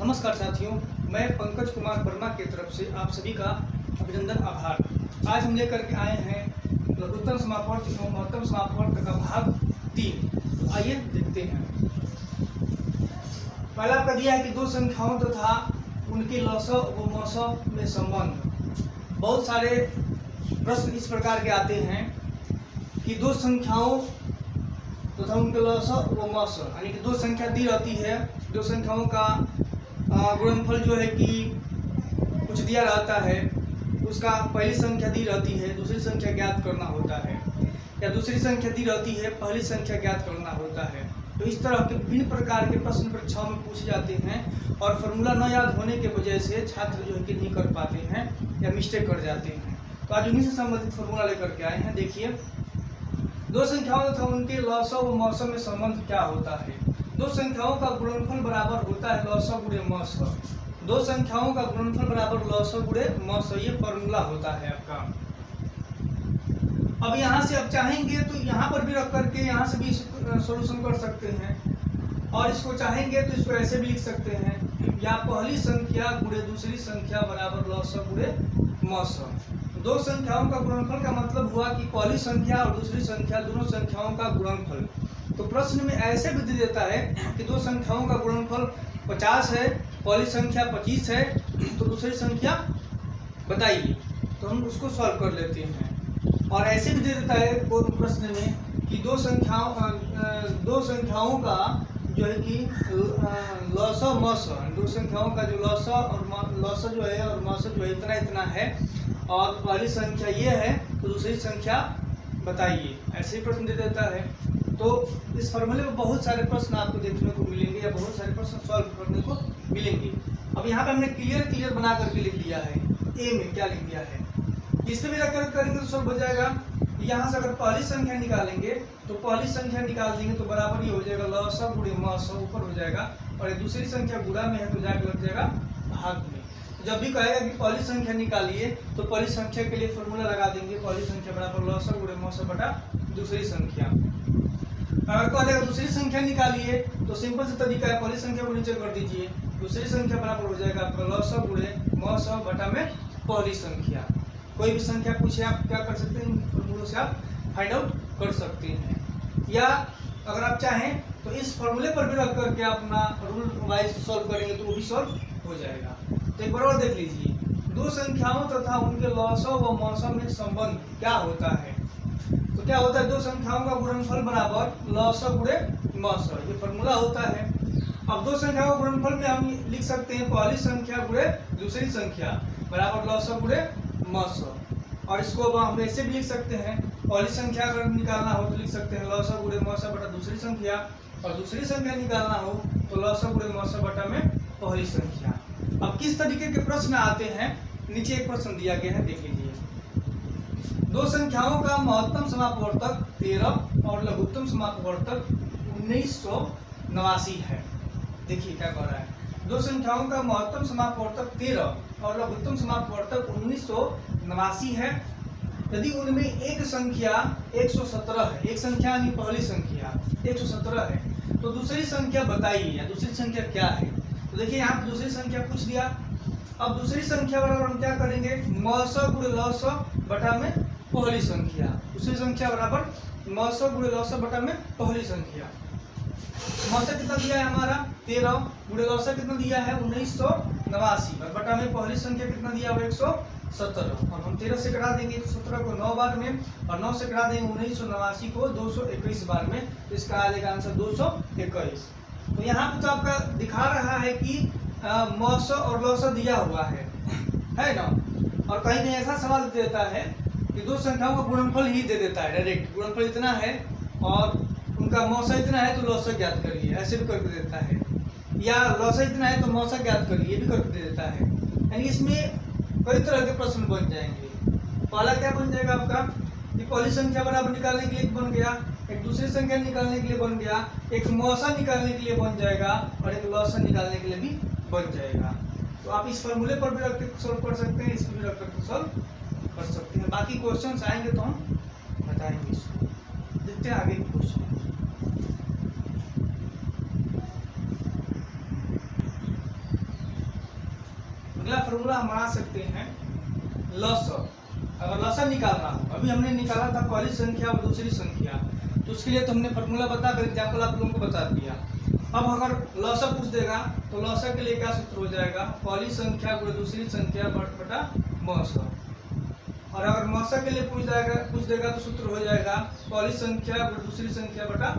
नमस्कार साथियों, मैं पंकज कुमार वर्मा की तरफ से आप सभी का अभिनंदन आभार। आज हम लेकर के आए हैं लघुत्तम समापवर्त एवं महत्तम समापवर्त का भाग 3। तो आइए देखते हैं। पहला आपका दिया है कि दो संख्याओं तथा उनके लसअ व मसअ में संबंध। बहुत सारे प्रश्न इस प्रकार के आते हैं कि दो संख्याओं तथा उनके लसअ व मसअ, यानी कि दो संख्या दी रहती है, दो संख्याओं का गुणनफल जो है कि कुछ दिया रहता है, उसका पहली संख्या दी रहती है, दूसरी संख्या ज्ञात करना होता है, या दूसरी संख्या दी रहती है, पहली संख्या ज्ञात करना होता है। तो इस तरह के विभिन्न प्रकार के प्रश्न परीक्षाओं में पूछे जाते हैं और फॉर्मूला न याद होने की वजह से छात्र जो है कि नहीं कर पाते हैं या मिस्टेक कर जाते हैं। तो आज उन्हीं से संबंधित फॉर्मूला लेकर के आए हैं। देखिए, दो संख्याओं तथा उनके लसअ व मसअ में संबंध क्या होता है। दो संख्याओं का गुणनफल बराबर होता है लसअ गुणे मसअ। दो संख्याओं का गुणनफल बराबर लसअ गुणे मसअ, ये फॉर्मूला होता है आपका। अब यहाँ से आप चाहेंगे तो यहाँ पर भी रख करके यहाँ से भी सॉल्यूशन कर सकते हैं, और इसको चाहेंगे तो इसको ऐसे भी लिख सकते हैं, या पहली संख्या गुणे दूसरी संख्या बराबर लसअ गुणे मसअ। दो संख्याओं का गुणनफल का मतलब हुआ कि पहली संख्या और दूसरी संख्या दोनों संख्याओं का गुणनफल। तो प्रश्न में ऐसे भी दे देता है कि दो संख्याओं का गुणनफल 50 है, पहली संख्या 25 है, तो दूसरी संख्या बताइए। तो हम उसको सॉल्व कर लेते हैं। और ऐसे भी दे देता है प्रश्न में कि दो संख्याओं का जो है कि लसअ मसअ, दो संख्याओं का जो लसअ जो है और मसअ जो है इतना इतना है, और पहली संख्या ये है तो दूसरी संख्या बताइए। ऐसे ही प्रश्न दे देता है। तो इस फॉर्मूले में बहुत सारे प्रश्न आपको देखने को मिलेंगे या बहुत सारे प्रश्न सॉल्व करने को मिलेंगे। अब यहाँ पे हमने क्लियर बना करके लिख दिया है। ए में क्या लिख दिया है, इसमें भी रख करेंगे तो सॉल्व हो जाएगा। यहाँ से अगर पहली संख्या निकालेंगे तो पहली संख्या निकाल देंगे तो बराबर ही हो जाएगा लसअ गुणे मसअ, ऊपर हो जाएगा, और दूसरी संख्या गुणा में है तो जाकर लग जाएगा भाग में। जब भी कहेगा कि पहली संख्या निकालिए तो पहली संख्या के लिए फॉर्मूला लगा देंगे, पहली संख्या बराबर लसअ गुणे मसअ बटा दूसरी संख्या। अगर कहेगा दूसरी संख्या निकालिए तो सिंपल से तरीका है, पहली संख्या को नीचे कर दीजिए, दूसरी संख्या बराबर हो जाएगा आपका लसअ गुणे मसअ बटा में पहली संख्या। कोई भी संख्या पूछे आप क्या कर सकते हैं, इन फॉर्मूलों से आप फाइंड आउट कर सकते हैं। या अगर आप चाहें तो इस फॉर्मूले पर भी रख करके अपना रूल वाइज सॉल्व करेंगे तो वो भी सॉल्व हो जाएगा। तो एक बार और देख लीजिए, दो संख्याओं तथा उनके लसअ व मसअ में संबंध क्या होता है। तो क्या होता है, दो संख्याओं का गुणनफल बराबर लसअ गुणे मसअ, ये फॉर्मूला होता है। अब दो संख्याओं का गुणनफल में हम लिख सकते हैं पहली संख्या गुणे दूसरी संख्या बराबर लसअ गुणे मसअ, और इसको अब हम ऐसे भी लिख सकते हैं, पहली संख्या अगर निकालना हो तो लिख सकते हैं लसअ गुणे मसअ बटा दूसरी संख्या, और दूसरी संख्या निकालना हो तो लसअ गुणे मसअ बटा में पहली संख्या। अब किस तरीके के प्रश्न आते हैं, नीचे एक प्रश्न दिया गया है, देख लीजिए। दो संख्याओं का महत्तम समापवर्तक 13 और लघुत्तम समापवर्तक 1989 है। देखिए क्या कह रहा है, दो संख्याओं का महत्तम समापवर्तक 13 और लघुत्तम समापवर्तक 1989 है। यदि उनमें एक संख्या 117 है, एक संख्या यानी पहली संख्या 117 है, तो दूसरी संख्या बताइए, या दूसरी संख्या क्या है। तो देखिए यहाँ पे दूसरी संख्या पूछ दिया। अब दूसरी संख्या बराबर हम क्या करेंगे, मसअ गुणे लसअ बटा में पहली संख्या। दूसरी संख्या बराबर मसअ गुणे लसअ बटा में पहली संख्या। मसअ कितना दिया है हमारा 13, गुणे लसअ कितना दिया है 1989, और बटा में पहली संख्या कितना दिया है 117। और हम 13 से कटा देंगे 117 को 9 बार में, और 9 से कटा देंगे 1989 को 221 बार में, तो इसका आ जाएगा आंसर 221। तो यहाँ पे तो आपका दिखा रहा है कि मसअ और लसअ दिया हुआ है ना। और कहीं कहीं ऐसा सवाल दे देता है कि दो संख्याओं का गुणनफल ही दे देता है, डायरेक्ट गुणनफल इतना है और उनका मसअ इतना है तो लसअ ज्ञात करिए, ऐसे भी करके देता है। या लसअ इतना है तो मसअ ज्ञात करिए, ये भी करके दे देता है। यानी इसमें कई तरह के प्रश्न बन जाएंगे। पहला क्या बन जाएगा आपका, कि पहली संख्या बराबर निकालने के लिए बन गया, एक दूसरी संख्या निकालने के लिए बन गया, एक मसअ निकालने के लिए बन जाएगा, और एक लसअ निकालने के लिए भी बन जाएगा। तो आप इस फॉर्मूले पर भी रख के सॉल्व कर सकते हैं, इसमें भी रख करके सॉल्व कर सकते हैं। बाकी क्वेश्चंस आएंगे तो हम बताएंगे इसको। देखते हैं आगे क्वेश्चन। फॉर्मूला हम बना सकते हैं लॉसर। अगर लॉसर निकालना हो, अभी हमने निकाला था पहली संख्या और दूसरी संख्या, तो उसके लिए तो हमने फॉर्मूला बताकर एग्जाम्पल आप लोगों को बता दिया। अब अगर लॉसर पूछ देगा तो लॉसर के लिए क्या सूत्र हो जाएगा, पहली संख्या गुणे दूसरी संख्या बटा मौसर। और अगर मौसर के लिए पूछ देगा तो सूत्र हो जाएगा पहली संख्या गुणे दूसरी संख्या बटा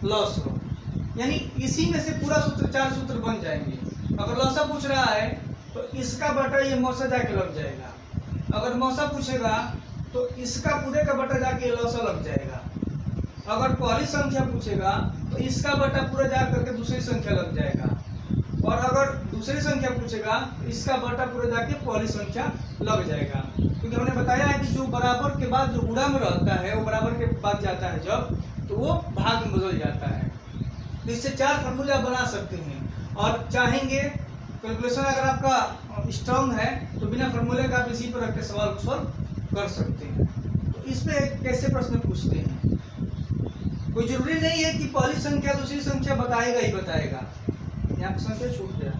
लॉसर। यानी इसी में से पूरा सूत्र 4 सूत्र बन जाएंगे। अगर लॉसर पूछ रहा है तो इसका बटा ये मौसर जाके लग जाएगा, अगर मौसर पूछेगा तो इसका पूरे का बटा जाके लॉसर लग जाएगा, अगर पहली संख्या पूछेगा तो इसका बटा पूरा जा करके दूसरी संख्या लग जाएगा, और अगर दूसरी संख्या पूछेगा तो इसका बटा पूरा जाके पहली संख्या लग जाएगा। क्योंकि हमने बताया है कि जो बराबर के बाद जो गुणा में रहता है वो बराबर के बाद जाता है जब, तो वो भाग में बदल जाता है। तो इससे 4 फॉर्मूले आप बना सकते हैं, और चाहेंगे कैलकुलेशन अगर आपका स्ट्रांग है तो बिना फॉर्मूले का आप इसी पर रख के सवाल को सॉल्व कर सकते हैं। तो इसमें कैसे प्रश्न पूछते हैं, कोई जरूरी नहीं है कि पहली संख्या दूसरी संख्या बताएगा ही बताएगा। यहाँ पर संख्या छूट गया,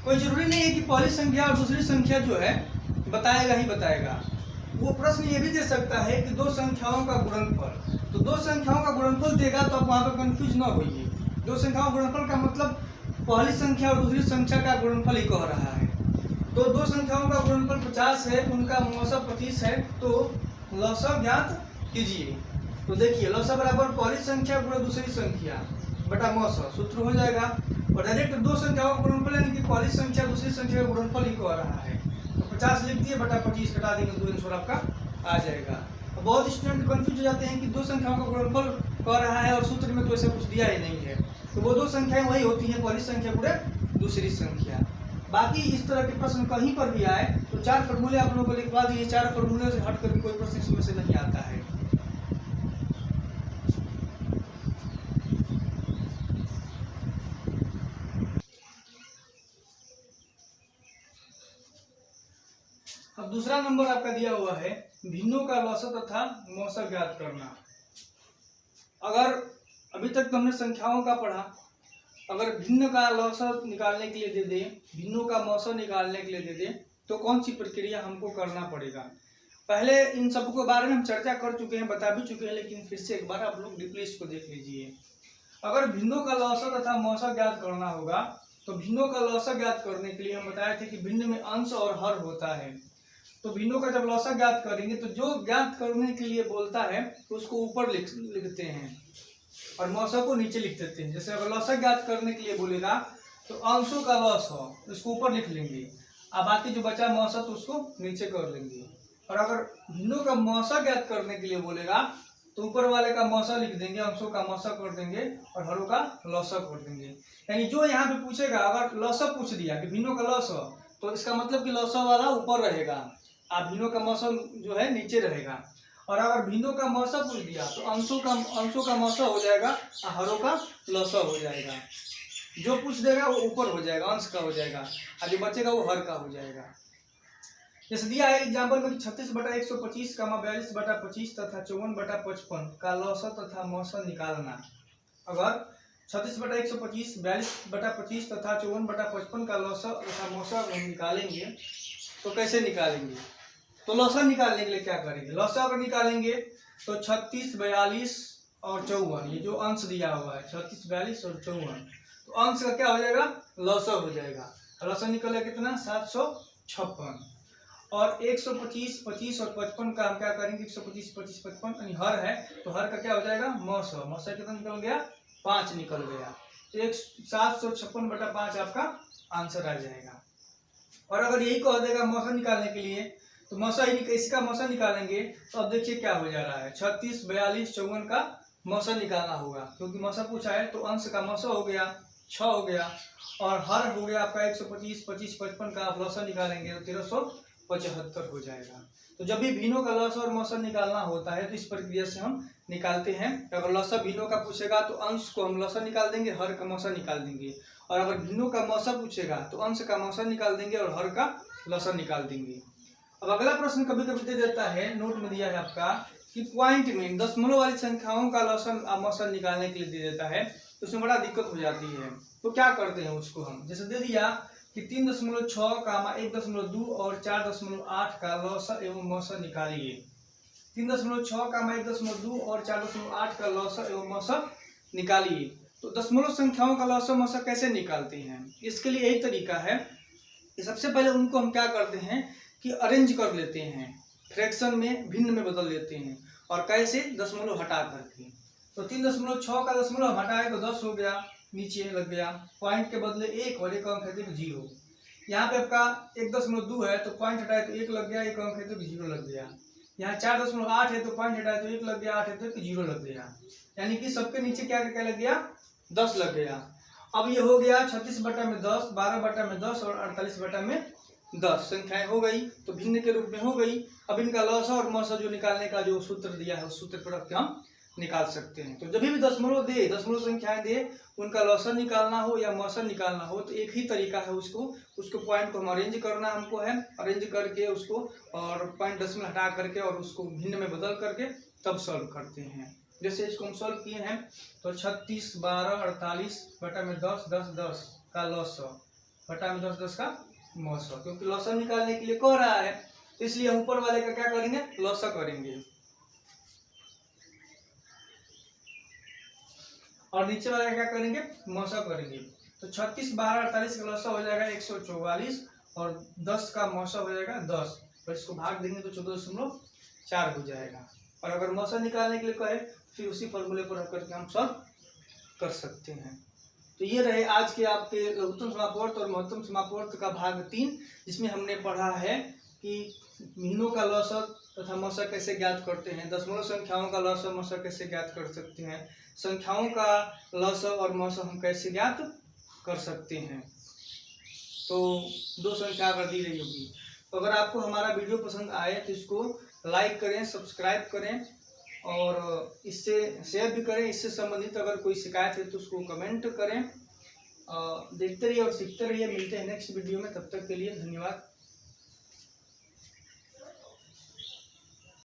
कोई जरूरी नहीं है कि पहली संख्या और दूसरी संख्या जो है बताएगा ही बताएगा। वो प्रश्न ये भी दे सकता है कि 2 संख्याओं का गुणनफल, तो 2 संख्याओं का गुणनफल देगा तो आप वहां पर कंफ्यूज ना होइए। 2 संख्याओं का गुणनफल का मतलब पहली संख्या और दूसरी संख्या का गुणनफल ही कह रहा है। तो 2 संख्याओं का गुणनफल 50 है, उनका मौसर 25 है, तो लॉसर ज्ञात कीजिए। तो देखिए लॉसर बराबर पहली संख्या गुणा दूसरी संख्या बटा मौसर, सूत्र हो जाएगा। और डायरेक्ट 2 संख्याओं का गुणनफल यानी कि पहली संख्या दूसरी संख्या का गुणनफल ही कह रहा है, तो 50 लिख दिए बटा 25 घटा देंगे, 2 आंसर आपका आ जाएगा। तो बहुत स्टूडेंट कंफ्यूज हो जाते हैं कि 2 संख्याओं का गुणनफल कह रहा है और सूत्र में तो ऐसा कुछ दिया ही नहीं है। तो वो 2 संख्याएं वही होती हैं, पहली संख्या गुणे दूसरी संख्या। बाकी इस तरह के प्रश्न कहीं पर भी आए तो 4 फॉर्मूले आप लोगों को लिखवा दिए, 4 फॉर्मूले से हट कर कोई प्रश्न इसमें से नहीं आता है। अब दूसरा नंबर आपका दिया हुआ है भिन्नों का लॉसर तथा मौसर ज्ञात करना। अगर अभी तक हमने संख्याओं का पढ़ा, अगर भिन्न का लॉसर निकालने के लिए दे दे, भिन्नों का मौसर निकालने के लिए दे दे, तो कौन सी प्रक्रिया हमको करना पड़ेगा। पहले इन सब के बारे में हम चर्चा कर चुके हैं, बता भी चुके हैं, लेकिन फिर से एक बार आप लोग डीपली इसको देख लीजिए। अगर भिन्नों का लॉसर तथा मौसर ज्ञात करना होगा तो भिन्नों का लॉसर ज्ञात करने के लिए हम बताए थे कि भिन्न में अंश और हर होता है। तो भिन्नों का जब लॉसर ज्ञात करेंगे तो जो ज्ञात करने के लिए बोलता है तो उसको ऊपर लिखते हैं और मौसर को नीचे लिख देते हैं। जैसे अगर लॉसर ज्ञात करने के लिए बोलेगा तो अंशों का लॉस हो उसको ऊपर लिख लेंगे, अब बाकी जो बचा मौसर तो उसको नीचे कर लेंगे। और अगर भिन्नों का मौसर ज्ञात करने के लिए बोलेगा तो ऊपर वाले का मौसर लिख देंगे, अंशों का मौसर कर देंगे और हरों का लॉसर कर देंगे। यानी जो यहाँ पे पूछेगा, अगर लॉसर पूछ दिया कि भिन्नों का लॉस हो तो इसका मतलब कि लॉसर वाला ऊपर रहेगा, आप भिन्नों का मौसर जो है नीचे रहेगा। और अगर भिन्नों का मौसर पूछ दिया तो अंशों का मौसर हो जाएगा और हरों का लॉसर हो जाएगा। जो पूछ देगा वो ऊपर हो जाएगा, अंश का हो जाएगा, और जो बचेगा वो हर का हो जाएगा। जैसे दिया है एग्जाम्पल में 36/125, 42/25 तथा 54/55 का लॉसर तथा मौसर निकालना। अगर 36/125, 42/25 तथा 54/55 का लॉसर तथा मौसर हम निकालेंगे तो कैसे निकालेंगे। तो लॉसर निकालने के लिए क्या करेंगे, लॉसर अगर निकालेंगे तो 36, 42 और 54, ये जो अंश दिया हुआ है 36, 42 और 54, तो अंश का क्या हो जाएगा, लॉसर हो जाएगा। लॉसर निकलेगा कितना, 756। और 125, 25 और 55 का हम क्या करेंगे, 125, 25, 55 यानी हर है तो हर का क्या हो जाएगा, मौसर। मौसर कितना निकल गया, 5 निकल गया। तो 756/5 आपका आंसर आ जाएगा। और अगर यही कह देगा मौसर निकालने के लिए तो मौसर इसका मौसर निकालेंगे तो अब देखिए क्या हो जा रहा है, 36, 42, 54 का मौसर निकालना होगा, क्योंकि मौसर पूछा है तो अंश का मौसर हो गया 6 हो गया, और हर हो गया आपका 125, 25, 55 का आप लॉसर निकालेंगे तो 1375 हो जाएगा। तो जब भी भिन्नों का लॉसर और मौसर निकालना होता है तो इस प्रक्रिया से हम निकालते हैं। अगर लॉसर भिन्नों का पूछेगा तो अंश को हम लॉसर निकाल देंगे, हर का मौसर निकाल देंगे। और अगर भिन्नों का मौसर पूछेगा तो अंश का मौसर निकाल देंगे और हर का लॉसर निकाल देंगे। अब अगला प्रश्न कभी कभी दे देता है, नोट में दिया है आपका कि पॉइंट में दशमलव वाली संख्याओं का लॉसन मौसन निकालने के लिए दे देता है तो उसमें बड़ा दिक्कत हो जाती है। तो क्या करते हैं उसको हम, जैसे दे दिया कि 3.6, 1.2 और 4.8 का लॉसन एवं मौसन निकालिए। 3.6, 1.2 और 4.8 का लॉसन एवं मौसन निकालिए। तो दशमलव संख्याओं का लॉसन मौसन कैसे निकालते हैं, इसके लिए यही तरीका है कि सबसे पहले उनको हम क्या करते हैं कि अरेंज कर लेते हैं, फ्रैक्शन में भिन्न में बदल लेते हैं। और कैसे, दशमलव हटा करके। तो 3.6 का दशमलव हटाए तो 10 हो गया, नीचे लग गया। पॉइंट के बदले 1 और 1 अंक है तो 0। यहाँ पे आपका 1.2 है तो पॉइंट हटाए तो 1 लग गया, 1 अंक है तो 0 लग गया। यहाँ 4.8 है तो पॉइंट हटाए तो 1 लग गया, 8 है तो 0 लग गया। यानी कि सबके नीचे क्या क्या लग गया, 10 लग गया। अब ये हो गया 36/10, 12/10 और 48/10 संख्याएं हो गई, तो भिन्न के रूप में हो गई। अब इनका लॉसा और मौसा जो निकालने का जो सूत्र दिया है उस सूत्र पर रख के हम निकाल सकते हैं। तो जब भी दशमलव दे, दशमलव संख्याएं दे, उनका लॉसा निकालना हो या मौसा निकालना हो तो एक ही तरीका है उसको पॉइंट को हम अरेंज करना हमको है, अरेंज करके उसको और पॉइंट दशमलव हटा करके और उसको भिन्न में बदल करके तब सॉल्व करते हैं। जैसे इसको हम सॉल्व किए हैं तो 36, 12, 48/10, 10, 10 का लॉसा बटा में 10, 10 का मौसा, क्योंकि लॉसा निकालने के लिए कह रहा है इसलिए हम ऊपर वाले का क्या करेंगे, लॉसा करेंगे और नीचे वाले का क्या करेंगे, मौसा करेंगे। तो 36, 12, 48 का लॉसा हो जाएगा 144 और 10 का मौसा हो जाएगा 10। तो इसको भाग देंगे तो 14.4 हो जाएगा। और अगर मौसा निकालने के लिए कहे फिर उसी फॉर्मूले पर रख करके हम सॉल्व कर सकते हैं। तो ये रहे आज के आपके लघुत्तम समापवर्त और महत्तम समापवर्त का भाग 3, जिसमें हमने पढ़ा है कि भिन्नों का लॉसा तथा मौसा कैसे ज्ञात करते हैं, दशमलव संख्याओं का लॉसा मौसा कैसे ज्ञात कर सकते हैं, संख्याओं का लॉसा और मौसा हम कैसे ज्ञात कर सकते हैं। तो 2 संख्या अगर दी गई होगी। तो अगर आपको हमारा वीडियो पसंद आए तो इसको लाइक करें, सब्सक्राइब करें और इससे शेयर भी करें। इससे संबंधित अगर कोई शिकायत है तो उसको कमेंट करें। देखते रहिए और सीखते रहिए। मिलते हैं नेक्स्ट वीडियो में, तब तक के लिए धन्यवाद।